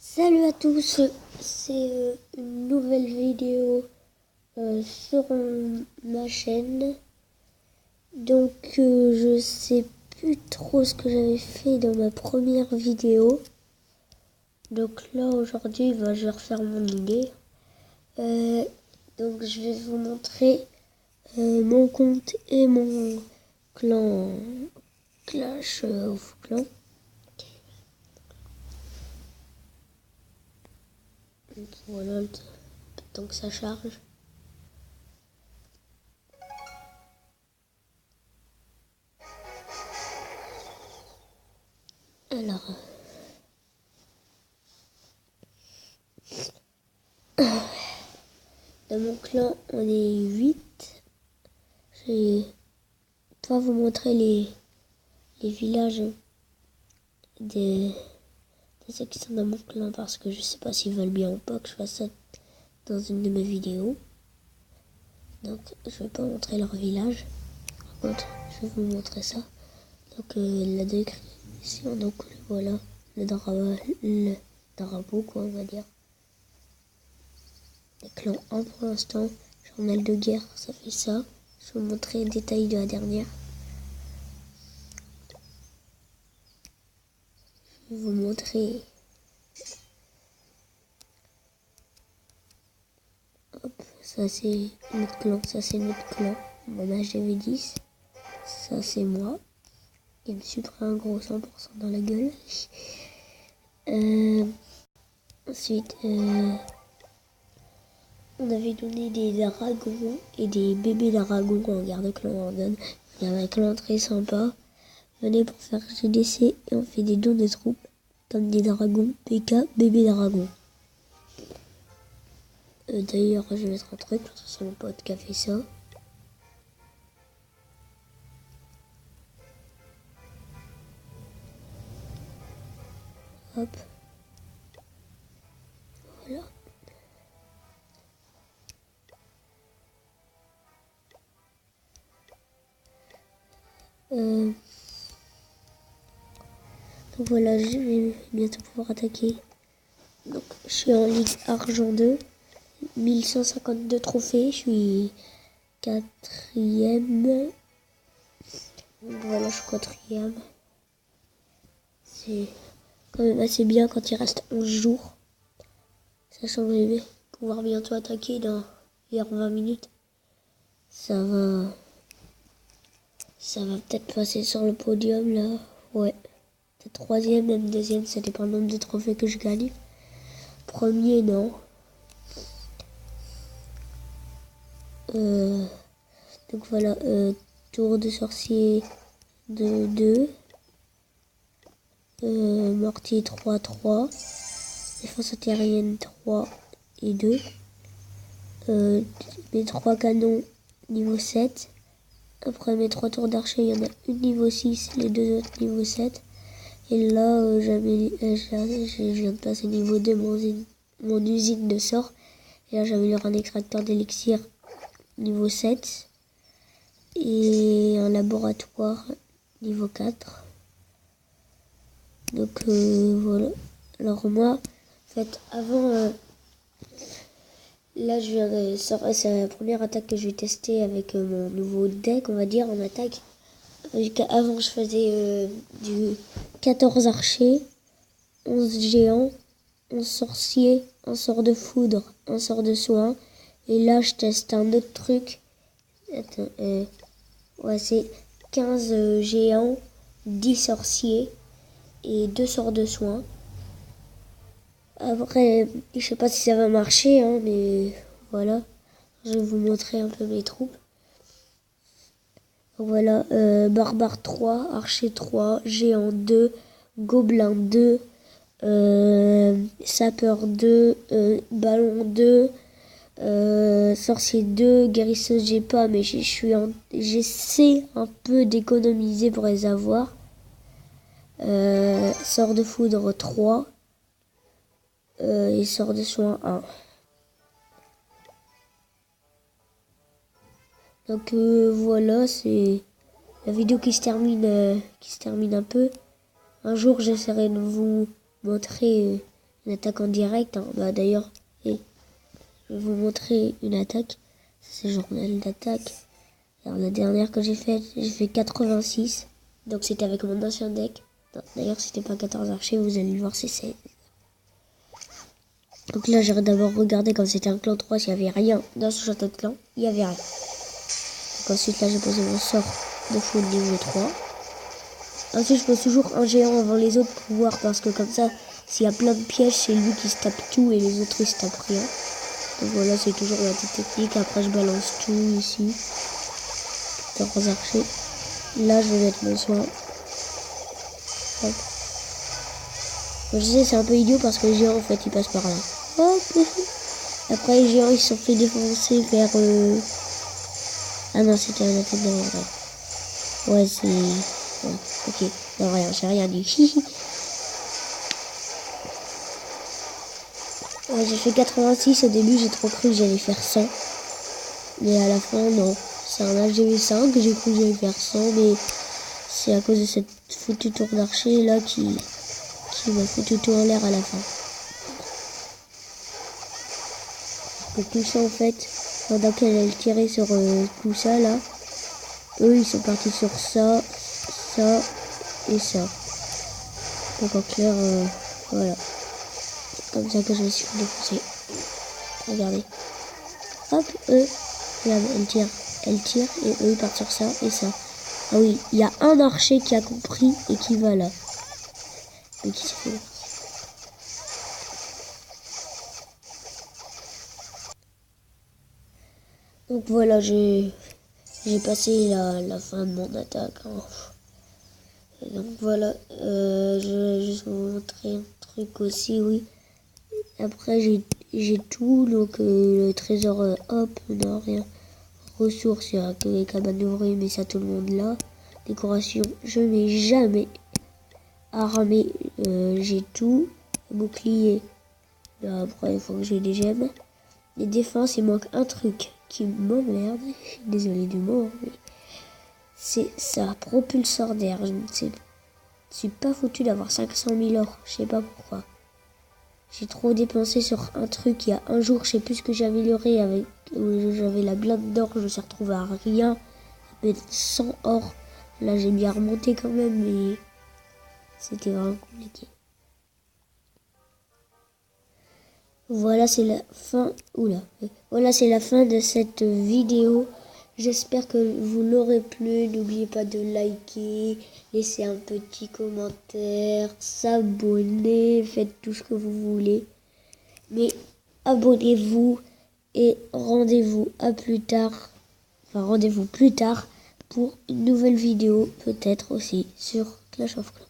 Salut à tous, c'est une nouvelle vidéo sur ma chaîne. Donc je sais plus trop ce que j'avais fait dans ma première vidéo. Donc là aujourd'hui je vais refaire mon idée. Donc je vais vous montrer mon compte et mon clan Clash of Clans. Donc voilà, le temps que ça charge. Alors, dans mon clan, on est 8. Je vais pas vous montrer les villages des ceux qui sont dans mon clan parce que je sais pas s'ils veulent bien ou pas que je fasse ça dans une de mes vidéos. Donc, je vais pas montrer leur village. Par contre, je vais vous montrer ça. Donc, la description, donc voilà, le drapeau, quoi, on va dire. Les clans 1 pour l'instant, journal de guerre, ça fait ça. Je vais vous montrer les détails de la dernière. Je vais vous montrer. Hop, ça c'est notre clan, ça c'est notre clan. Mon HDV10, ça c'est moi. Il me suis pris un gros 100% dans la gueule. Ensuite, on avait donné des dragons et des bébés dragons en guerre de clan on donne. Il y avait un clan très sympa. Venez pour faire GDC et on fait des dons de troupes comme des dragons, PK, bébés dragons. D'ailleurs, je vais mettre un truc, c'est mon pote qui a fait ça. Hop. Voilà. Donc voilà, je vais bientôt pouvoir attaquer. Donc, je suis en Ligue Argent 2. 1152 trophées. Je suis 4ème. Voilà, je suis 4ème. C'est quand même assez bien quand il reste 11 jours. Sachant que je vais pouvoir bientôt attaquer dans 20 minutes. Ça va peut-être passer sur le podium là. Ouais. Peut-être 3ème, même 2ème, ça dépend du nombre de trophées que je gagne. Premier, non. Donc voilà, tour de sorcier de 2. Mortier 3-3. Défense aérienne 3 et 2. Mes 3 canons niveau 7. Après mes 3 tours d'archer, il y en a une niveau 6, les 2 autres niveau 7. Et là, je viens de passer niveau 2, mon usine de sort. Et là, j'améliore un extracteur d'élixir niveau 7. Et un laboratoire niveau 4. Donc voilà. Alors moi, en fait, avant, là je viens de sortir, c'est la première attaque que je vais tester avec mon nouveau deck, on va dire, en attaque. Avant je faisais du 14 archers, 11 géants, 11 sorciers, un sort de foudre, un sort de soin. Et là je teste un autre truc. Attends, ouais, c'est 15 géants, 10 sorciers et 2 sorts de soins. Après, je sais pas si ça va marcher, hein, mais voilà. Je vais vous montrer un peu mes troupes. Donc voilà, barbare 3, archer 3, géant 2, gobelin 2, sapeur 2, ballon 2, sorcier 2, guérisseuse j'ai pas, mais j'essaie un peu d'économiser pour les avoir. Sort de foudre 3. Et sort de soin 1. Donc voilà, c'est la vidéo qui se termine un peu. Un jour, j'essaierai de vous montrer une attaque en direct. Hein. Bah d'ailleurs, je vais vous montrer une attaque. C'est le journal d'attaque. Alors la dernière que j'ai faite, j'ai fait 86. Donc c'était avec mon ancien deck. D'ailleurs c'était pas 14 archers, vous allez le voir, c'est 16. Donc là j'ai d'abord regardé quand c'était un clan 3 s'il n'y avait rien dans ce château de clan. Il n'y avait rien. Donc ensuite là j'ai posé mon sort de fou niveau 3. Ensuite je pose toujours un géant avant les autres pour voir, parce que comme ça, s'il y a plein de pièges, c'est lui qui se tape tout et les autres ils se tapent rien. Donc voilà, c'est toujours la petite technique. Après je balance tout ici. 14 archers. Là je vais mettre mon soin. Hop. Bon, je sais c'est un peu idiot parce que les géants en fait ils passent par là. Hop. Après les géants ils se sont fait défoncer vers... Ah non, c'était un attaque d'avant. Ouais, c'est... Ouais, ok, non, rien, j'ai rien dit. Ouais, j'ai fait 86 au début, j'ai trop cru que j'allais faire 100. Mais à la fin, non. C'est un HGV5 que j'ai cru que j'allais faire 100, mais c'est à cause de cette foutue tour d'archer là qui m'a foutu tout en l'air à la fin. Donc tout ça en fait, pendant qu'elle a tiré sur tout ça là, eux ils sont partis sur ça, ça et ça. Donc en clair, voilà. C'est comme ça que je me suis défoncé. Regardez. Hop, eux, regarde, elle tire et eux ils partent sur ça et ça. Ah oui, il y a un archer qui a compris et qui va là. Mais qui s'est fait. Donc voilà, j'ai passé la fin de mon attaque. Hein. Donc voilà, je vais juste vous montrer un truc aussi, oui. Après j'ai tout, donc le trésor, hop, non rien. Ressources, il n'y a que les cabanes d'ouvriers, mais ça tout le monde là. Décoration, je n'ai jamais armé, j'ai tout. Bouclier, là, après il faut que j'ai des gemmes. Les défenses, il manque un truc qui m'emmerde, je suis désolée du mot, mais c'est ça, propulseur d'air. Je ne suis pas foutu d'avoir 500 000 or, je sais pas pourquoi. J'ai trop dépensé sur un truc. Il y a un jour, je sais plus ce que j'ai amélioré avec, j'avais la blinde d'or, je me suis retrouvé à rien, avec 100 or. Là, j'ai bien remonté quand même, mais c'était vraiment compliqué. Voilà, c'est la fin. Oula. Voilà, c'est la fin de cette vidéo. J'espère que vous l'aurez plu. N'oubliez pas de liker, laisser un petit commentaire, s'abonner, faites tout ce que vous voulez. Mais abonnez-vous et rendez-vous à plus tard. Enfin, rendez-vous plus tard pour une nouvelle vidéo, peut-être aussi sur Clash of Clans.